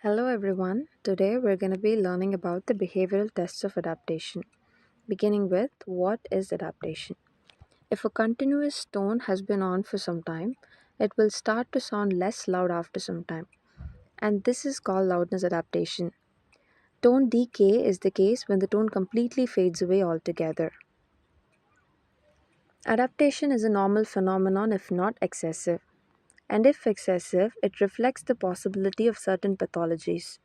Hello everyone. Today we're going to be learning about the behavioral tests of adaptation, beginning with what is adaptation. If a continuous tone has been on for some time, it will start to sound less loud after some time, and this is called loudness adaptation. Tone decay is the case when the tone completely fades away altogether. Adaptation is a normal phenomenon if not excessive, and if excessive, it reflects the possibility of certain pathologies.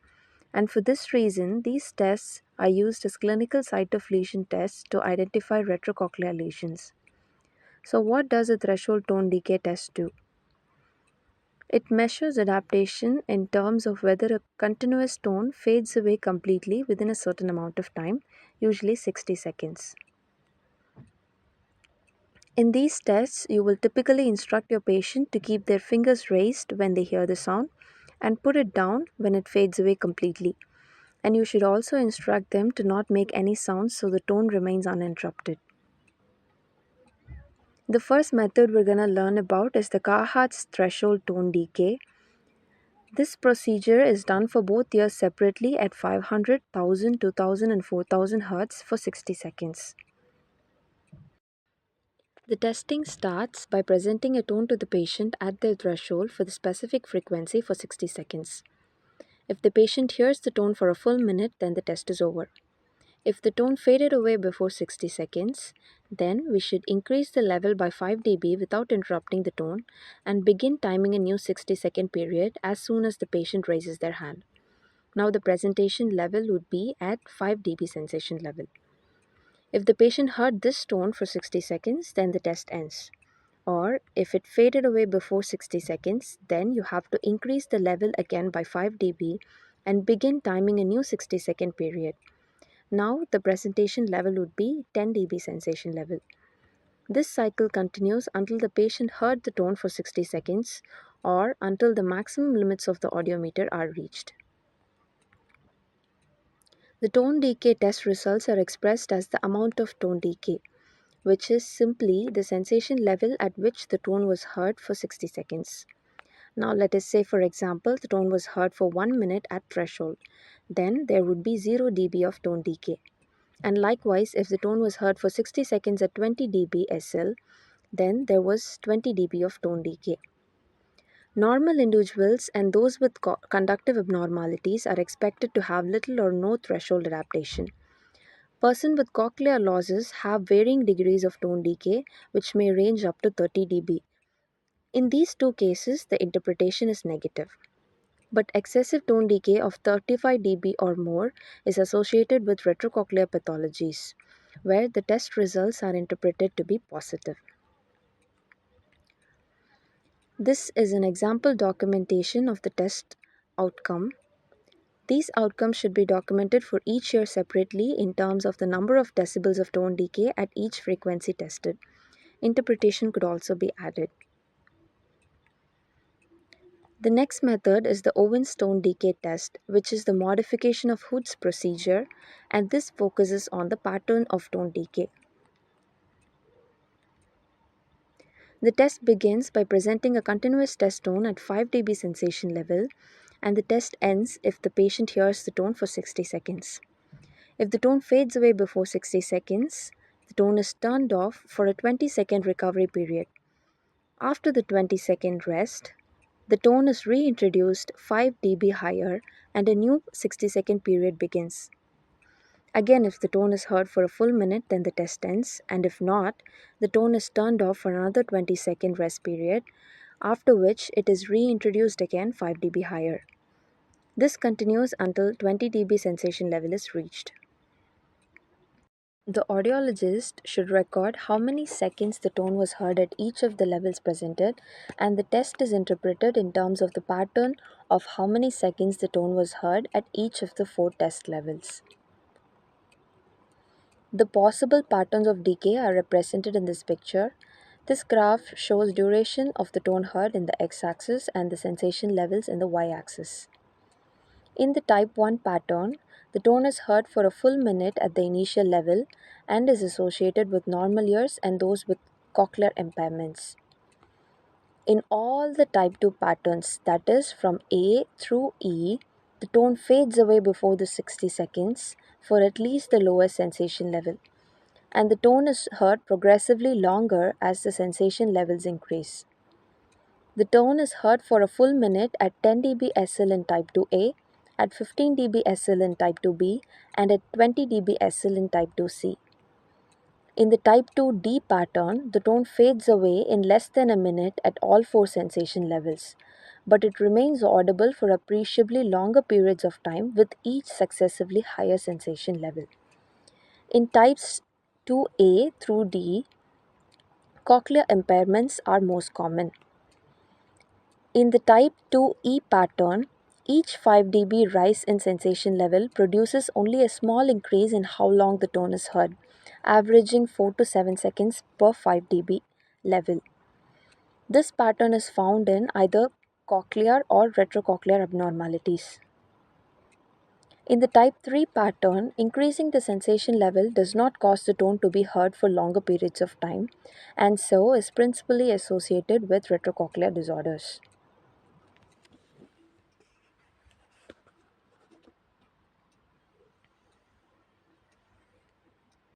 And for this reason, these tests are used as clinical site of lesion tests to identify retrocochlear lesions. So, what does a threshold tone decay test do? It measures adaptation in terms of whether a continuous tone fades away completely within a certain amount of time, usually 60 seconds. In these tests, you will typically instruct your patient to keep their fingers raised when they hear the sound and put it down when it fades away completely. And you should also instruct them to not make any sounds so the tone remains uninterrupted. The first method we're going to learn about is the Carhart's threshold tone decay. This procedure is done for both ears separately at 500, 1000, 2000 and 4000 Hz for 60 seconds. The testing starts by presenting a tone to the patient at their threshold for the specific frequency for 60 seconds. If the patient hears the tone for a full minute, then the test is over. If the tone faded away before 60 seconds, then we should increase the level by 5 dB without interrupting the tone and begin timing a new 60-second period as soon as the patient raises their hand. Now the presentation level would be at 5 dB sensation level. If the patient heard this tone for 60 seconds, then the test ends. Or if it faded away before 60 seconds, then you have to increase the level again by 5 dB and begin timing a new 60-second period. Now the presentation level would be 10 dB sensation level. This cycle continues until the patient heard the tone for 60 seconds or until the maximum limits of the audiometer are reached. The tone decay test results are expressed as the amount of tone decay, which is simply the sensation level at which the tone was heard for 60 seconds. Now let us say, for example, the tone was heard for 1 minute at threshold. Then there would be 0 dB of tone decay. And likewise, if the tone was heard for 60 seconds at 20 dB SL, then there was 20 dB of tone decay. Normal individuals and those with conductive abnormalities are expected to have little or no threshold adaptation. Persons with cochlear losses have varying degrees of tone decay, which may range up to 30 dB. In these two cases, the interpretation is negative. But excessive tone decay of 35 dB or more is associated with retrocochlear pathologies, where the test results are interpreted to be positive. This is an example documentation of the test outcome. These outcomes should be documented for each ear separately in terms of the number of decibels of tone decay at each frequency tested. Interpretation could also be added. The next method is the Owen's tone decay test, which is the modification of Hood's procedure, and this focuses on the pattern of tone decay. The test begins by presenting a continuous test tone at 5 dB sensation level, and the test ends if the patient hears the tone for 60 seconds. If the tone fades away before 60 seconds, the tone is turned off for a 20-second recovery period. After the 20-second rest, the tone is reintroduced 5 dB higher and a new 60-second period begins. Again, if the tone is heard for a full minute, then the test ends, and if not, the tone is turned off for another 20-second rest period, after which it is reintroduced again 5 dB higher. This continues until 20 dB sensation level is reached. The audiologist should record how many seconds the tone was heard at each of the levels presented, and the test is interpreted in terms of the pattern of how many seconds the tone was heard at each of the 4 test levels. The possible patterns of decay are represented in this picture. This graph shows duration of the tone heard in the x-axis and the sensation levels in the y-axis. In the type 1 pattern, the tone is heard for a full minute at the initial level and is associated with normal ears and those with cochlear impairments. In all the type 2 patterns, that is from A through E, The tone fades away before the 60 seconds for at least the lowest sensation level, and the tone is heard progressively longer as the sensation levels increase. The tone is heard for a full minute at 10 dB SL in type 2A, at 15 dB SL in type 2B, and at 20 dB SL in type 2C. In the type 2D pattern, the tone fades away in less than a minute at all four sensation levels, but it remains audible for appreciably longer periods of time with each successively higher sensation level. In types 2A through D, cochlear impairments are most common. In the type 2E pattern, each 5 dB rise in sensation level produces only a small increase in how long the tone is heard, averaging 4 to 7 seconds per 5 dB level. This pattern is found in either cochlear or retrocochlear abnormalities. In the type 3 pattern, increasing the sensation level does not cause the tone to be heard for longer periods of time, and so is principally associated with retrocochlear disorders.